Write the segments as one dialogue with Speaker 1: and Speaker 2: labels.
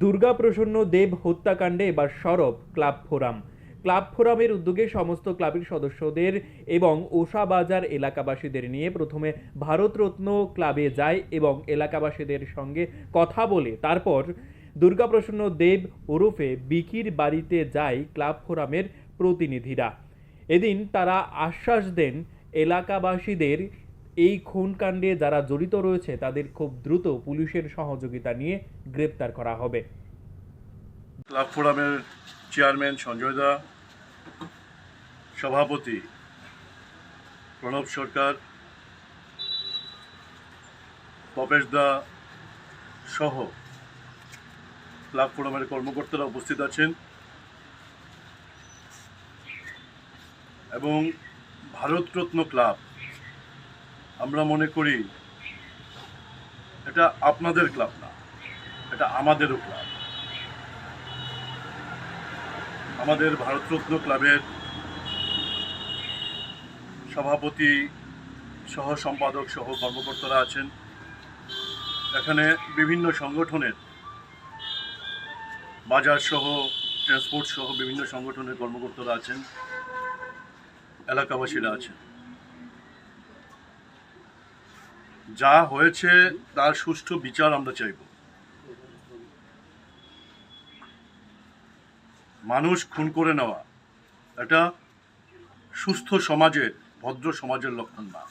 Speaker 1: দুর্গাপ্রসন্ন দেব হত্যাকাণ্ডে এবার সরব ক্লাব ফোরাম। ক্লাব ফোরামের উদ্যোগে সমস্ত ক্লাবের সদস্যদের এবং ওশাবাজার এলাকাবাসীদের নিয়ে প্রথমে ভারতরত্ন ক্লাবে যায় এবং এলাকাবাসীদের সঙ্গে কথা বলে তারপর দুর্গাপ্রসন্ন দেব ওরফে বিকির বাড়িতে যায় ক্লাব ফোরামের প্রতিনিধিরা। এদিন তারা আশ্বাস দেন এলাকাবাসীদের এই খুনকাণ্ডে যারা জড়িত রয়েছে তাদের খুব দ্রুত পুলিশের সহযোগিতা নিয়ে গ্রেপ্তার করা হবে।
Speaker 2: ক্লাব ফোরামের চেয়ারম্যান সঞ্জয় দা, সভাপতি প্রণব সরকার, তপেশ দা সহ ক্লাব ফোরামের কর্মকর্তারা উপস্থিত আছেন এবং ভারতরত্ন ক্লাব, আমরা মনে করি এটা আপনাদের ক্লাব না, এটা আমাদেরও ক্লাব। আমাদের ভারতরত্ন ক্লাবের সভাপতি সহ সম্পাদক সহ কর্মকর্তারা আছেন। এখানে বিভিন্ন সংগঠনের, বাজার সহ ট্রান্সপোর্ট সহ বিভিন্ন সংগঠনের কর্মকর্তারা আছেন, এলাকাবাসীরা আছেন। যা হয়েছে তার সুষ্ঠু বিচার আমরা চাইব। মানুষ খুন করে নেওয়া এটা সুস্থ সমাজের, ভদ্র সমাজের লক্ষণ না।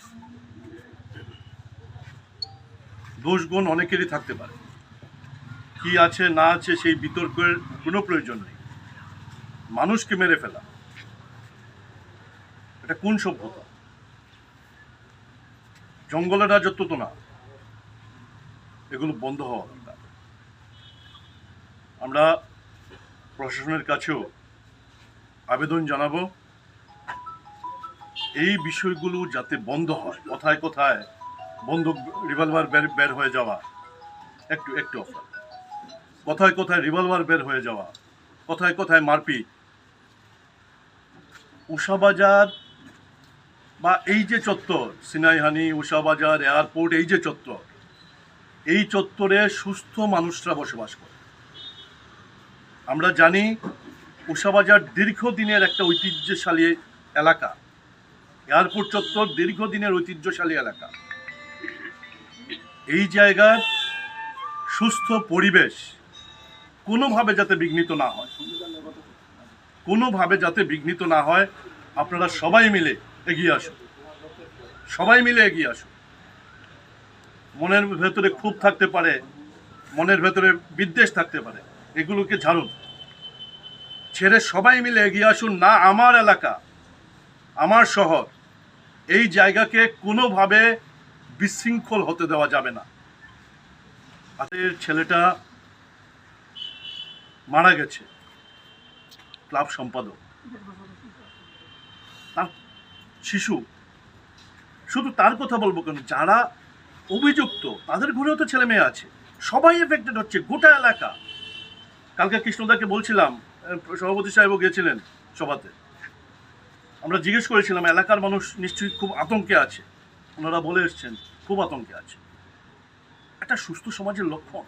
Speaker 2: দোষগুণ অনেকেরই থাকতে পারে, কি আছে না আছে সেই বিতর্কের কোনো প্রয়োজন নেই। মানুষকে মেরে ফেলা এটা কোন সভ্যতা? জঙ্গলের রাজত্ব তো না, এগুলো বন্ধ হওয়া দরকার। আমরা প্রশাসনের কাছেও আবেদন জানাবো এই বিষয়গুলো যাতে বন্ধ হয়। কথায় কথায় বন্দুক, রিভলভার বের হয়ে যাওয়া, একটু অফার, কথায় কথায় রিভলভার বের হয়ে যাওয়া, কথায় কথায় মারপিট। উষাবাজার বা এই যে চত্বর, সিনাইহানি, উষাবাজার, এয়ারপোর্ট, এই যে চত্বর, এই চত্বরে সুস্থ মানুষরা বসবাস করে। আমরা জানি উষাবাজার দীর্ঘদিনের একটা ঐতিহ্যশালী এলাকা, এয়ারপোর্ট চত্বর দীর্ঘদিনের ঐতিহ্যশালী এলাকা। এই জায়গার সুস্থ পরিবেশ কোনোভাবে যাতে বিঘ্নিত না হয়, কোনোভাবে যাতে বিঘ্নিত না হয়, আপনারা সবাই মিলে এগিয়ে আসুন, সবাই মিলে এগিয়ে আসুন। মনের ভেতরে ক্ষোভ থাকতে পারে, মনের ভেতরে বিদ্বেষ থাকতে পারে, এগুলোকে ঝাড়ুন, ছেড়ে সবাই মিলে এগিয়ে আসুন। না আমার এলাকা, আমার শহর, এই জায়গাকে কোনোভাবে বিশৃঙ্খল হতে দেওয়া যাবে না। তাদের ছেলেটা মারা গেছে, ক্লাব সম্পাদক, তার শিশু। শুধু তার কথা বলবো কেন, যারা অভিযুক্ত তাদের ঘরেও তো ছেলে মেয়ে আছে, সবাই এফেক্টেড হচ্ছে, গোটা এলাকা। কালকে কৃষ্ণদাকে বলছিলাম, সভাপতি সাহেবও গিয়েছিলেন সভাতে, আমরা জিজ্ঞেস করেছিলাম এলাকার মানুষ নিশ্চয়ই খুব আতঙ্কে আছে। ওনারা বলে এসছেন খুব আতঙ্কে আছে। একটা সুস্থ সমাজের লক্ষণ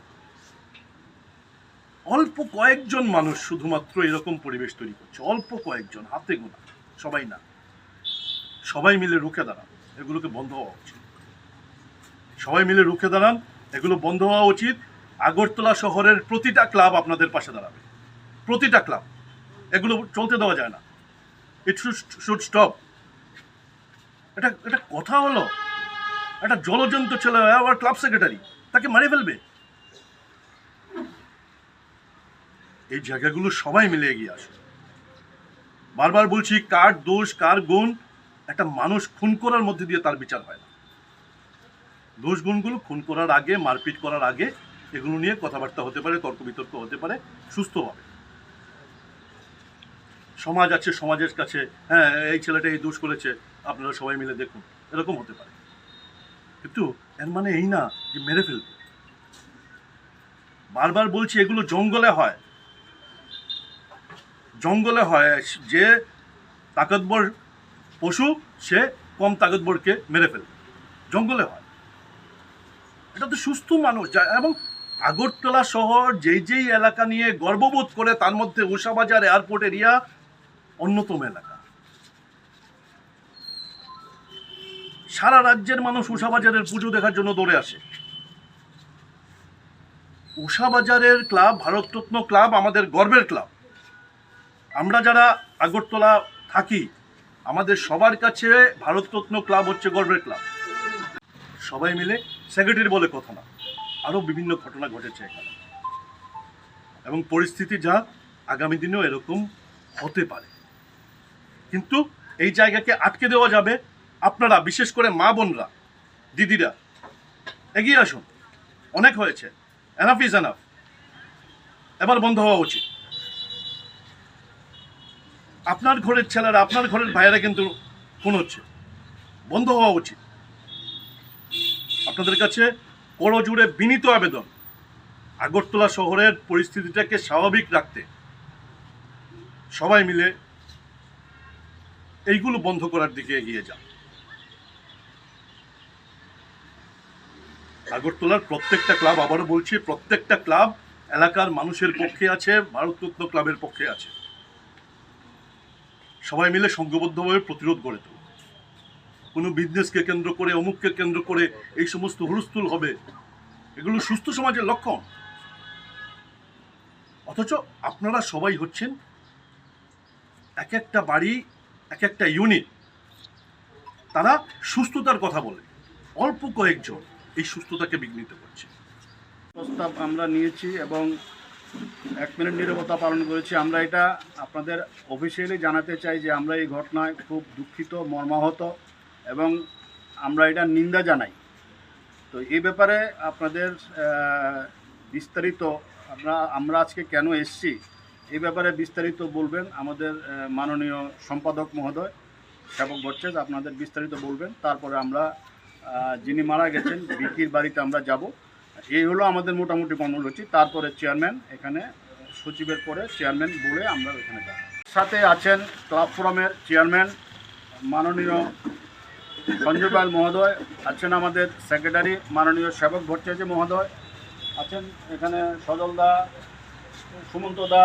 Speaker 2: অল্প কয়েকজন মানুষ শুধুমাত্র এরকম পরিবেশ তৈরি করছে, অল্প কয়েকজন, হাতে গোনা, সবাই না। সবাই মিলে রুখে দাঁড়ান, এগুলোকে বন্ধ হওয়া উচিত। সবাই মিলে রুখে দাঁড়ান, এগুলো বন্ধ হওয়া উচিত। আগরতলা শহরের প্রতিটা ক্লাব আপনাদের পাশে দাঁড়াবে, প্রতিটা ক্লাব। এগুলো চলতে দেওয়া যায় না, ইট শুড স্টপ। এটা এটা কথা হলো? একটা জলজন্ত ছেলে আবার ক্লাব সেক্রেটারি, তাকে মারে ফেলবে? এই জায়গাগুলো সবাই মিলে এগিয়ে আসে। বারবার বলছি, কার দোষ কার গুণ, একটা মানুষ খুন করার মধ্যে দিয়ে তার বিচার হয় না। দোষ গুণগুলো খুন করার আগে, মারপিট করার আগে, এগুলো নিয়ে কথাবার্তা হতে পারে, তর্ক বিতর্ক হতে পারে সুস্থভাবে। সমাজ আছে, সমাজের কাছে হ্যাঁ এই ছেলেটা এই দোষ করেছে, আপনারা সবাই মিলে দেখুন, এরকম হতে পারে। কিন্তু এর মানে এই না যে মেরে ফেলবে। বারবার বলছি, এগুলো জঙ্গলে হয়, জঙ্গলে হয়। যে তাকতবর পশু সে কম তাকতবরকে মেরে ফেলে, জঙ্গলে হয়। এটা তো সুস্থ মানুষ এবং আগরতলা শহর যেই এলাকা নিয়ে গর্ববোধ করে তার মধ্যে উষাবাজার এয়ারপোর্ট এরিয়া অন্যতম এলাকা। সারা রাজ্যের মানুষ উষাবাজারের পুজো দেখার জন্য দৌড়ে আসে। উষাবাজারের ক্লাব ভারতরত্ন ক্লাব আমাদের গর্বের ক্লাব। আমরা যারা আগরতলা থাকি আমাদের সবার কাছে ভারতরত্ন ক্লাব হচ্ছে গর্বের ক্লাব। সবাই মিলে সেক্রেটারি বলে কথা না, আরও বিভিন্ন ঘটনা ঘটেছে এখানে এবং পরিস্থিতি যা আগামী দিনেও এরকম হতে পারে। কিন্তু এই জায়গাকে আটকে দেওয়া যাবে। আপনারা বিশেষ করে মা বোনরা, দিদিরা এগিয়ে আসুন। অনেক হয়েছে, এনাফ ইজ এনাফ। এবার বন্ধ হওয়া উচিত। আপনার ঘরের ছেলেরা, আপনার ঘরের ভাইয়েরা কিন্তু খুন হচ্ছে, বন্ধ হওয়া উচিত। আপনাদের কাছে করজোড়ে বিনীত আবেদন, আগরতলা শহরের পরিস্থিতিটাকে স্বাভাবিক রাখতে সবাই মিলে এইগুলো বন্ধ করার দিকে এগিয়ে যান। আগরতলার প্রত্যেকটা ক্লাব, আবারও বলছি, প্রত্যেকটা ক্লাব এলাকার মানুষের পক্ষে আছে, ভারতরত্ন ক্লাবের পক্ষে আছে। সবাই মিলে সংঘবদ্ধভাবে প্রতিরোধ গড়ে তুলুন। কোনো বিজনেসকে কেন্দ্র করে, অমুককে কেন্দ্র করে এই সমস্ত হুলস্থুল হবে, এগুলো সুস্থ সমাজের লক্ষণ। অথচ আপনারা সবাই হচ্ছেন এক একটা বাড়ি, এক একটা ইউনিট, তারা সুস্থতার কথা বলে, অল্প কয়েকজন এই সুস্থতাকে বিঘ্নিত করছে।
Speaker 3: প্রস্তাব আমরা নিয়েছি এবং 1 মিনিট নীরবতা পালন করেছি। আমরা এটা আপনাদের অফিসিয়ালি জানাতে চাই যে আমরা এই ঘটনায় খুব দুঃখিত, মর্মাহত এবং আমরা এটা নিন্দা জানাই। তো এই ব্যাপারে আপনাদের বিস্তারিত আমরা আজকে কেন এসেছি এই ব্যাপারে বিস্তারিত বলবেন আমাদের মাননীয় সম্পাদক মহোদয় সেবক ভট্টাচার্য, আপনাদের বিস্তারিত বলবেন। তারপরে আমরা যিনি মারা গেছেন বিকির বাড়িতে আমরা যাব। এই হলো আমাদের মোটামুটি কর্মসূচি। তারপরে চেয়ারম্যান, এখানে সচিবের পরে চেয়ারম্যান বলে আমরা এখানে যাব। সাথে আছেন ক্লাব ফোরামের চেয়ারম্যান মাননীয় সঞ্জয় পাল মহোদয়, আছেন আমাদের সেক্রেটারি মাননীয় সেবক ভট্টাচার্য মহোদয়, আছেন এখানে সজল দা, সুমন্ত দা,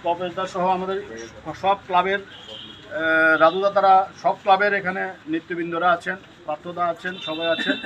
Speaker 3: তপেশ দা সহ আমাদের সব ক্লাবের রাজুদা, তারা সব ক্লাবের এখানে নেতৃবৃন্দরা আছেন, পার্থদা আছেন, সবাই আছেন।